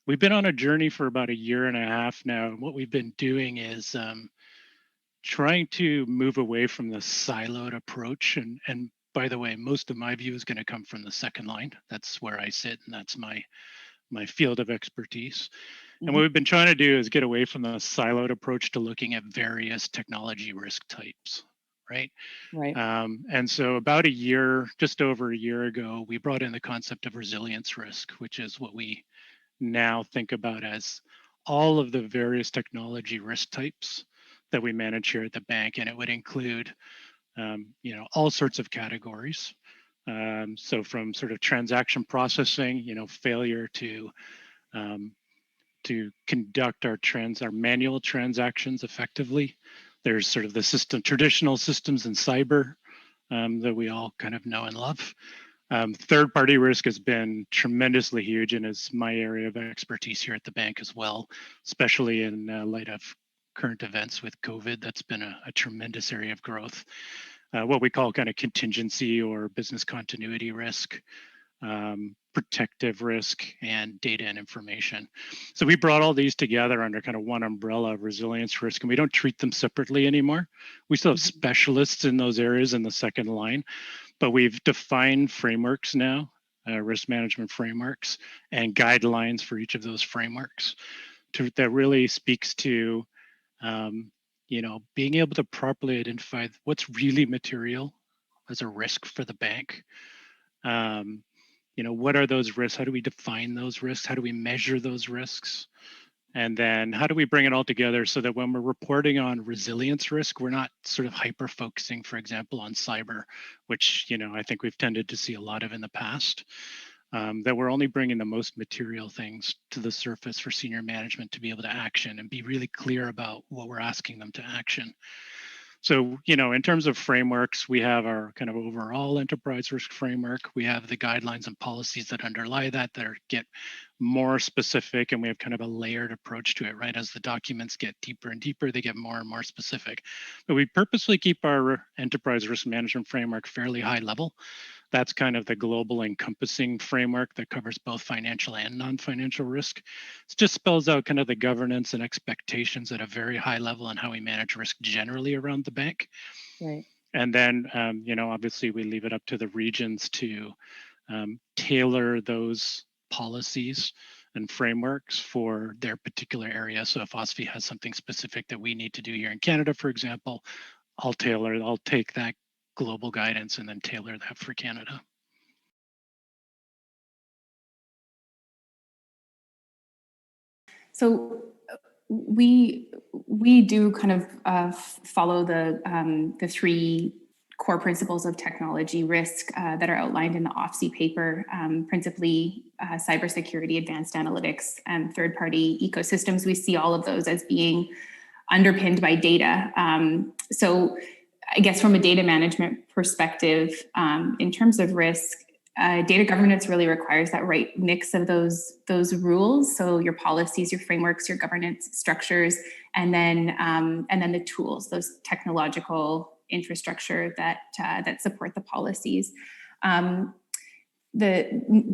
We've been on a journey for about a year and a half now. And what we've been doing is trying to move away from the siloed approach. And by the way, most of my view is going to come from the second line. That's where I sit, and that's my field of expertise. And what we've been trying to do is get away from the siloed approach to looking at various technology risk types, right? Right. And so about a year, just over a year ago, we brought in the concept of resilience risk, which is what we now think about as all of the various technology risk types that we manage here at the bank, and it would include, all sorts of categories. So from sort of transaction processing, failure um, to conduct our manual transactions effectively. There's sort of the traditional systems in cyber that we all kind of know and love. Third-party risk has been tremendously huge and is my area of expertise here at the bank as well, especially in light of current events with COVID. That's been a tremendous area of growth. What we call kind of contingency or business continuity risk, protective risk, and data and information. So we brought all these together under kind of one umbrella of resilience risk, and we don't treat them separately anymore. We still have specialists in those areas in the second line, but we've defined frameworks now, risk management frameworks, and guidelines for each of those frameworks that really speaks to being able to properly identify what's really material as a risk for the bank. What are those risks? How do we define those risks? How do we measure those risks? And then how do we bring it all together so that when we're reporting on resilience risk, we're not sort of hyper focusing, for example, on cyber, which, I think we've tended to see a lot of in the past, that we're only bringing the most material things to the surface for senior management to be able to action and be really clear about what we're asking them to action. So, in terms of frameworks, we have our kind of overall enterprise risk framework. We have the guidelines and policies that underlie that get more specific, and we have kind of a layered approach to it, right? As the documents get deeper and deeper, they get more and more specific. But we purposely keep our enterprise risk management framework fairly high level. That's kind of the global encompassing framework that covers both financial and non-financial risk. It just spells out kind of the governance and expectations at a very high level on how we manage risk generally around the bank. Right. And then, obviously we leave it up to the regions to tailor those policies and frameworks for their particular area. So if OSFI has something specific that we need to do here in Canada, for example, I'll take that global guidance and then tailor that for Canada. So we do kind of follow the three core principles of technology risk that are outlined in the OFSI paper, principally cybersecurity, advanced analytics, and third-party ecosystems. We see all of those as being underpinned by data. So I guess from a data management perspective, in terms of risk, data governance really requires that right mix of those rules. So your policies, your frameworks, your governance structures, and then the tools, those technological infrastructure that support the policies. The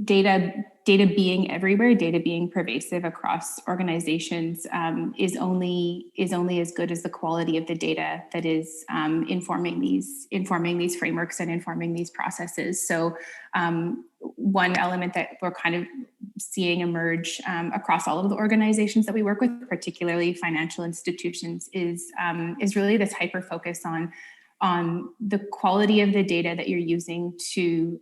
data being everywhere, data being pervasive across organizations, is only as good as the quality of the data that is informing these frameworks and informing these processes. So one element that we're kind of seeing emerge across all of the organizations that we work with, particularly financial institutions, is really this hyper focus on the quality of the data that you're using to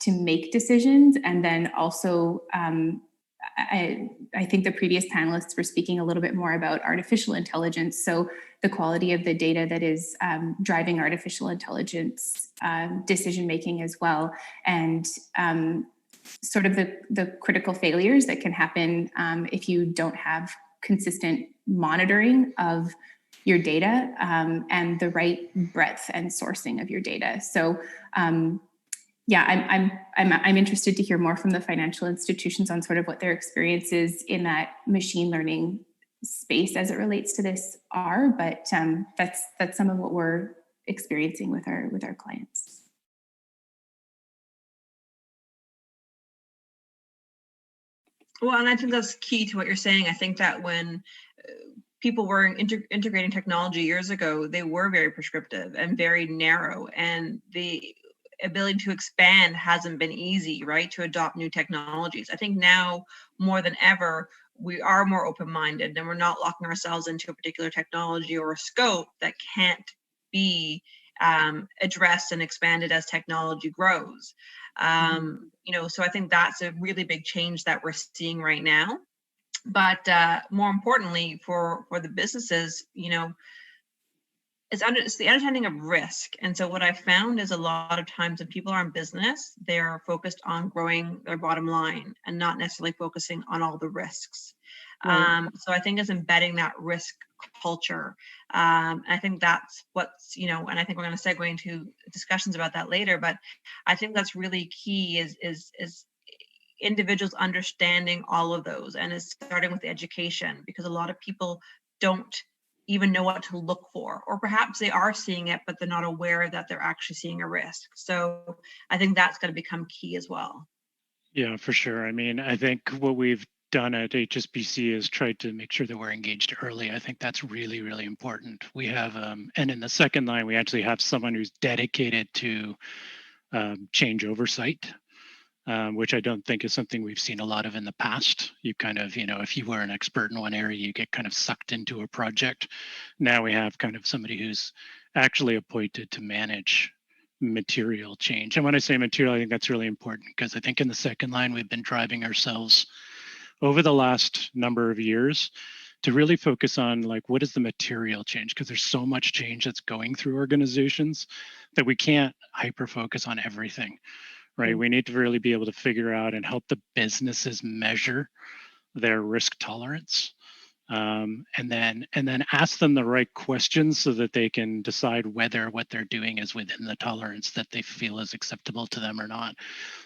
make decisions. And then also, I think the previous panelists were speaking a little bit more about artificial intelligence. So the quality of the data that is driving artificial intelligence decision-making as well. And sort of the critical failures that can happen if you don't have consistent monitoring of your data and the right breadth and sourcing of your data. So yeah, I'm interested to hear more from the financial institutions on sort of what their experiences in that machine learning space as it relates to this are, but that's some of what we're experiencing with our clients. Well, and I think that's key to what you're saying. I think that when people were integrating technology years ago, they were very prescriptive and very narrow, and the ability to expand hasn't been easy, right? To adopt new technologies. I think now more than ever, we are more open-minded and we're not locking ourselves into a particular technology or a scope that can't be addressed and expanded as technology grows. So I think that's a really big change that we're seeing right now. But more importantly, for the businesses, it's the understanding of risk. And so what I found is a lot of times when people are in business, they're focused on growing their bottom line and not necessarily focusing on all the risks. Right. So I think it's embedding that risk culture. I think that's what's, and I think we're going to segue into discussions about that later, but I think that's really key is individuals understanding all of those, and it's starting with education, because a lot of people don't even know what to look for, or perhaps they are seeing it but they're not aware that they're actually seeing a risk. So I think that's going to become key as well. Yeah, for sure. I mean, I think what we've done at HSBC is tried to make sure that we're engaged early. I think that's really, really important. We have, and in the second line, we actually have someone who's dedicated to change oversight, which I don't think is something we've seen a lot of in the past. You kind of, if you were an expert in one area, you get kind of sucked into a project. Now we have kind of somebody who's actually appointed to manage material change. And when I say material, I think that's really important, because I think in the second line, we've been driving ourselves over the last number of years to really focus on, like, what is the material change, because there's so much change that's going through organizations that we can't hyper focus on everything, right? We need to really be able to figure out and help the businesses measure their risk tolerance, and then ask them the right questions so that they can decide whether what they're doing is within the tolerance that they feel is acceptable to them or not.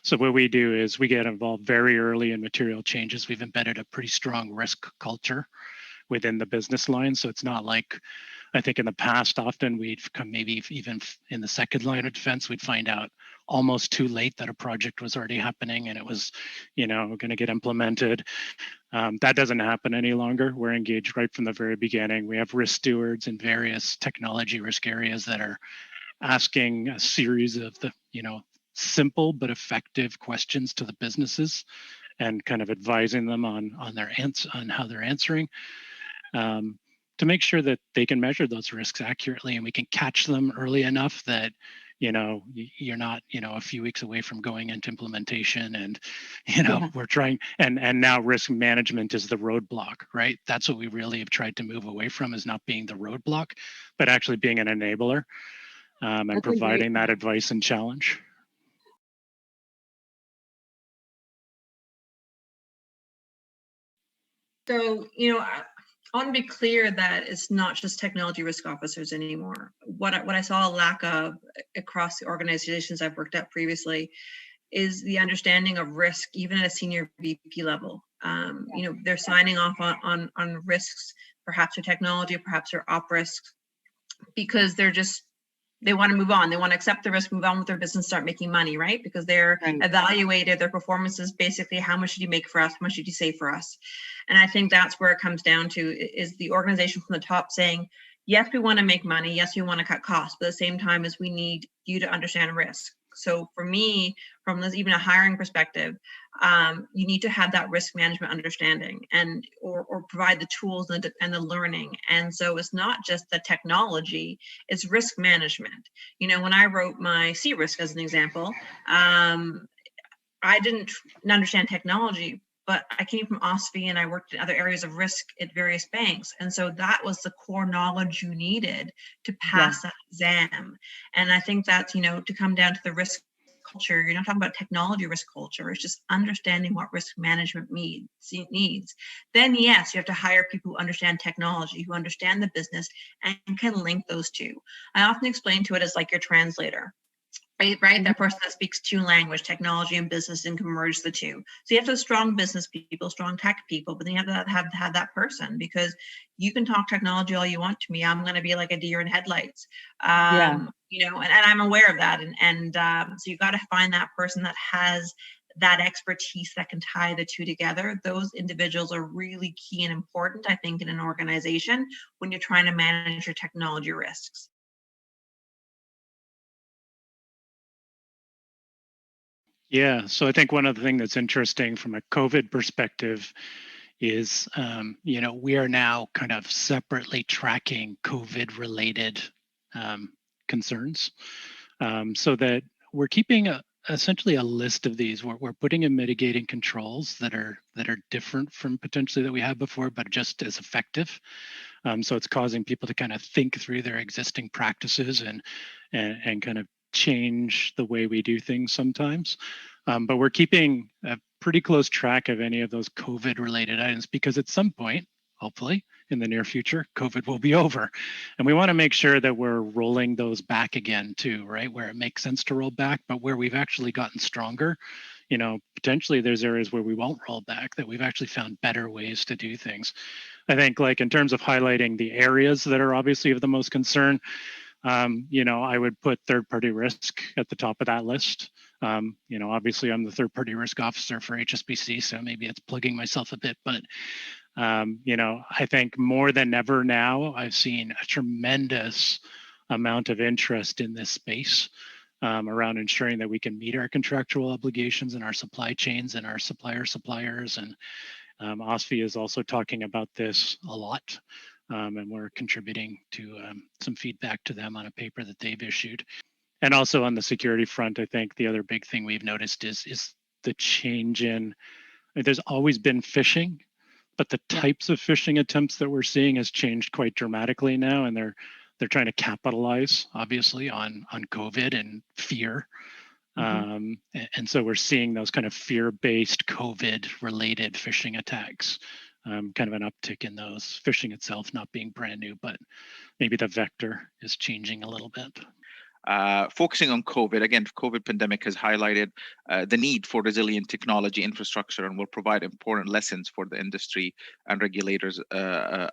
So what we do is we get involved very early in material changes. We've embedded a pretty strong risk culture within the business line. So it's not like, I think in the past, often we'd come, maybe even in the second line of defense, we'd find out almost too late that a project was already happening and it was, going to get implemented. That doesn't happen any longer. We're engaged right from the very beginning. We have risk stewards in various technology risk areas that are asking a series of the, simple but effective questions to the businesses, and kind of advising them on their on how they're answering, um, to make sure that they can measure those risks accurately, and we can catch them early enough that you're not a few weeks away from going into implementation. And Yeah. we're trying, and now risk management is the roadblock, right? That's what we really have tried to move away from, is not being the roadblock, but actually being an enabler, and That's a great. providing that advice and challenge. So, I want to be clear that it's not just technology risk officers anymore. What I saw a lack of across the organizations I've worked at previously is the understanding of risk, even at a senior VP level. They're signing off on risks, perhaps their technology, perhaps their op risks, because they want to move on. They want to accept the risk, move on with their business, start making money, right? Because they're Right. evaluated, their performance is basically, how much did you make for us? How much did you save for us? And I think that's where it comes down to, is the organization from the top saying, yes, we want to make money. Yes, we want to cut costs, but at the same time as we need you to understand risk. So for me, from even a hiring perspective, you need to have that risk management understanding, and or provide the tools and the learning. And so it's not just the technology, it's risk management. When I wrote my C risk as an example, I didn't understand technology, but I came from OSFI and I worked in other areas of risk at various banks. And so that was the core knowledge you needed to pass that exam. And I think that's, to come down to the risk culture, you're not talking about technology risk culture, it's just understanding what risk management needs. Then yes, you have to hire people who understand technology, who understand the business and can link those two. I often explain to it as like your translator. Right, that person that speaks two language, technology and business, and can merge the two. So you have to have strong business people, strong tech people, but then you have to have that person, because you can talk technology all you want to me, I'm going to be like a deer in headlights. And I'm aware of that, and so you got to find that person that has that expertise that can tie the two together. Those individuals are really key and important, I think, in an organization when you're trying to manage your technology risks. Yeah, so I think one of the things that's interesting from a COVID perspective is, we are now kind of separately tracking COVID related concerns, so that we're keeping essentially a list of these. We're putting in mitigating controls that are different from potentially that we had before, but just as effective. So it's causing people to kind of think through their existing practices and kind of change the way we do things sometimes. But we're keeping a pretty close track of any of those COVID related items because at some point, hopefully in the near future, COVID will be over. And we want to make sure that we're rolling those back again too, right? Where it makes sense to roll back, but where we've actually gotten stronger, potentially there's areas where we won't roll back, that we've actually found better ways to do things. I think, like, in terms of highlighting the areas that are obviously of the most concern, I would put third-party risk at the top of that list. Obviously I'm the third-party risk officer for HSBC, so maybe it's plugging myself a bit, but I think more than ever now, I've seen a tremendous amount of interest in this space, around ensuring that we can meet our contractual obligations in our supply chains and our suppliers. And OSFI is also talking about this a lot, and we're contributing to some feedback to them on a paper that they've issued. And also on the security front, I think the other big thing we've noticed is the change in. There's always been phishing, but the types of phishing attempts that we're seeing has changed quite dramatically now, and they're trying to capitalize obviously on COVID and fear. And so we're seeing those kind of fear-based COVID-related phishing attacks, kind of an uptick in those. Phishing itself not being brand new, but maybe the vector is changing a little bit. Focusing on COVID, again, COVID pandemic has highlighted the need for resilient technology infrastructure and will provide important lessons for the industry and regulators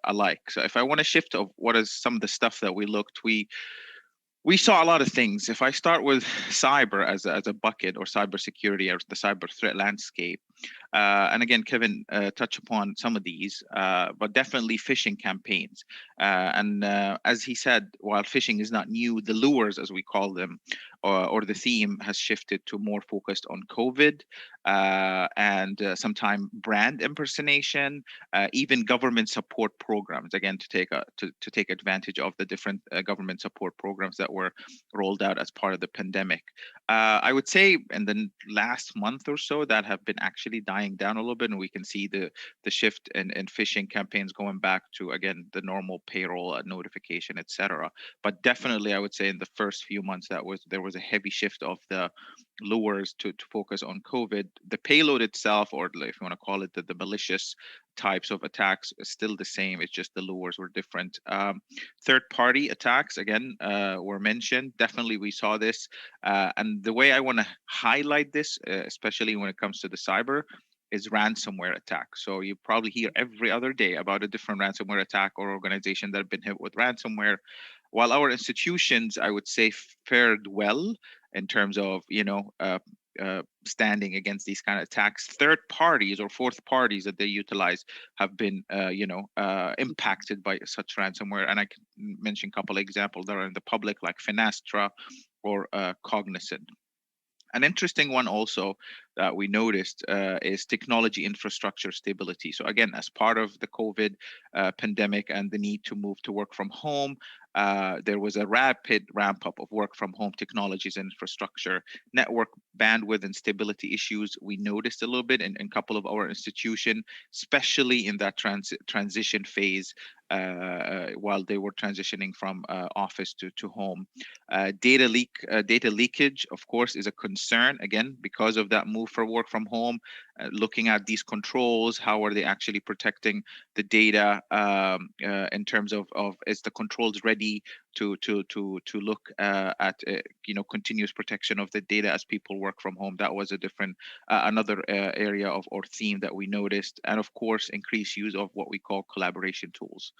alike. So if I want to shift of what is some of the stuff that we saw a lot of things. If I start with cyber as a bucket, or cybersecurity, or the cyber threat landscape, and again, Kevin touched upon some of these, but definitely phishing campaigns. And as he said, while phishing is not new, the lures, as we call them, or the theme has shifted to more focused on COVID, and sometime brand impersonation, even government support programs. Again, to take advantage of the different government support programs that were rolled out as part of the pandemic. I would say in the last month or so that have been actually dying down a little bit, and we can see the shift in phishing campaigns going back to, again, the normal payroll notification, etc. But definitely, I would say in the first few months there was a heavy shift of the lures to focus on COVID. The payload itself, or if you want to call it the malicious types of attacks, is still the same. It's just the lures were different. Third-party attacks, again, were mentioned. Definitely, we saw this. And the way I want to highlight this, especially when it comes to the cyber, is ransomware attack. So you probably hear every other day about a different ransomware attack or organization that have been hit with ransomware. While our institutions, I would say, fared well in terms of standing against these kind of attacks, third parties or fourth parties that they utilize have been impacted by such ransomware. And I can mention a couple of examples that are in the public, like Finastra or Cognizant. An interesting one also that we noticed is technology infrastructure stability. So again, as part of the COVID pandemic and the need to move to work from home, there was a rapid ramp up of work from home technologies and infrastructure. Network bandwidth and stability issues we noticed a little bit in a couple of our institutions, especially in that transition phase, while they were transitioning from office to home. Data leakage, of course, is a concern, again, because of that move for work from home. Looking at these controls, how are they actually protecting the data, in terms of is the controls ready to look at continuous protection of the data as people work from home. That was a different another area of or theme that we noticed. And of course, increased use of what we call collaboration tools.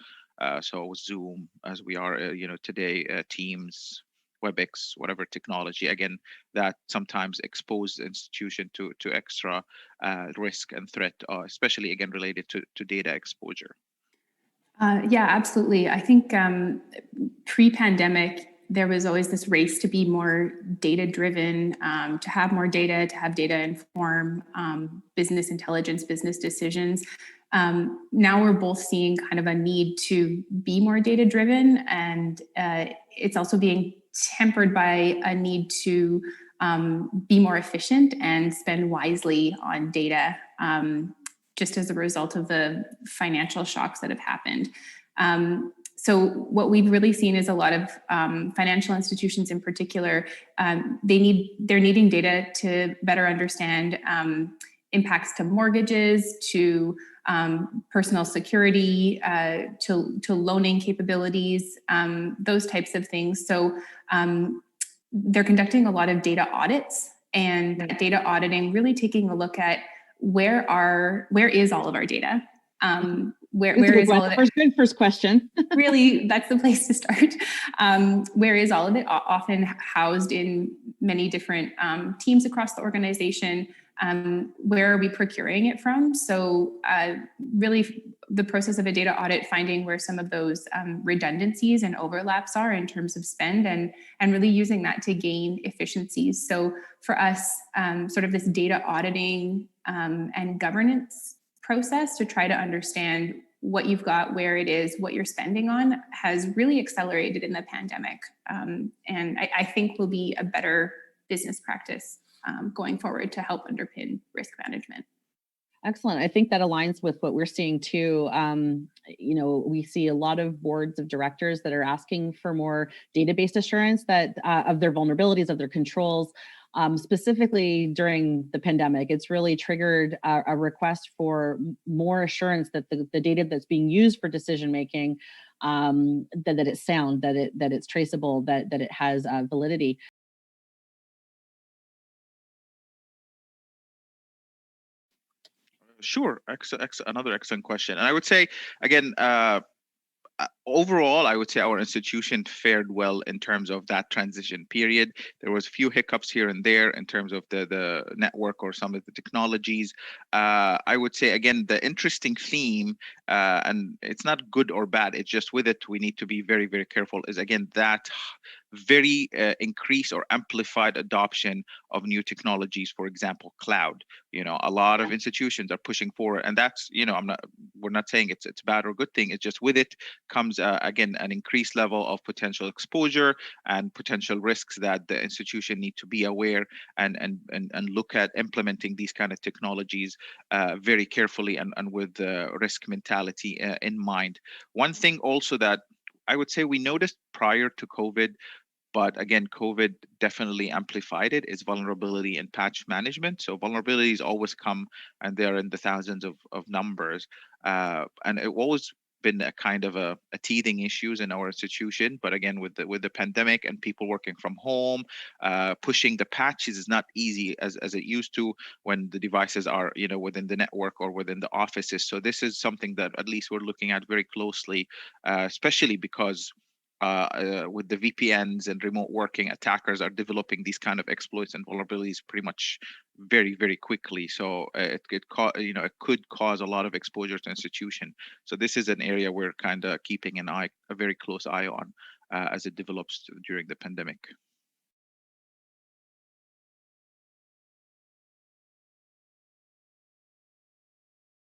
So Zoom, as we are today, Teams, WebEx, whatever technology, again, that sometimes expose the institution to extra risk and threat, especially again related to data exposure. Yeah, absolutely. I think pre-pandemic, there was always this race to be more data-driven, to have more data, to have data inform business intelligence, business decisions. Now we're both seeing kind of a need to be more data-driven, and it's also being tempered by a need to be more efficient and spend wisely on data. Just as a result of the financial shocks that have happened. So what we've really seen is a lot of financial institutions in particular, they're needing data to better understand impacts to mortgages, to personal security, to loaning capabilities, those types of things. So they're conducting a lot of data audits, and that data auditing really taking a look at where is all of our data? Where is all of it? First question. Really, that's the place to start. Where is all of it? Often housed in many different teams across the organization. Where are we procuring it from? So really the process of a data audit, finding where some of those redundancies and overlaps are in terms of spend, and really using that to gain efficiencies. So for us, sort of this data auditing and governance process to try to understand what you've got, where it is, what you're spending on, has really accelerated in the pandemic. And I think will be a better business practice going forward to help underpin risk management. Excellent. I think that aligns with what we're seeing too. We see a lot of boards of directors that are asking for more database assurance that of their vulnerabilities, of their controls. Specifically during the pandemic, it's really triggered a request for more assurance that the data that's being used for decision making, that it's sound, that it's traceable, that it has validity. Sure, another excellent question, and I would say again. Overall, I would say our institution fared well in terms of that transition period. There was a few hiccups here and there in terms of the network or some of the technologies. I would say, again, the interesting theme, and it's not good or bad, it's just with it, we need to be very, very careful, is again, that very increased or amplified adoption of new technologies, for example, cloud. A lot of institutions are pushing forward, and that's, we're not saying it's bad or good thing. It's just with it comes again an increased level of potential exposure and potential risks that the institution need to be aware and look at implementing these kind of technologies very carefully and with the risk mentality in mind. One thing also that I would say we noticed prior to COVID, but again, COVID definitely amplified it, is vulnerability and patch management. So vulnerabilities always come, and they're in the thousands of numbers. And it always been a kind of a teething issues in our institution. But again, with the pandemic and people working from home, pushing the patches is not easy as it used to when the devices are within the network or within the offices. So this is something that at least we're looking at very closely, especially because with the VPNs and remote working, attackers are developing these kind of exploits and vulnerabilities pretty much very, very quickly. So it could cause a lot of exposure to institution. So this is an area we're kind of keeping a very close eye on as it develops during the pandemic.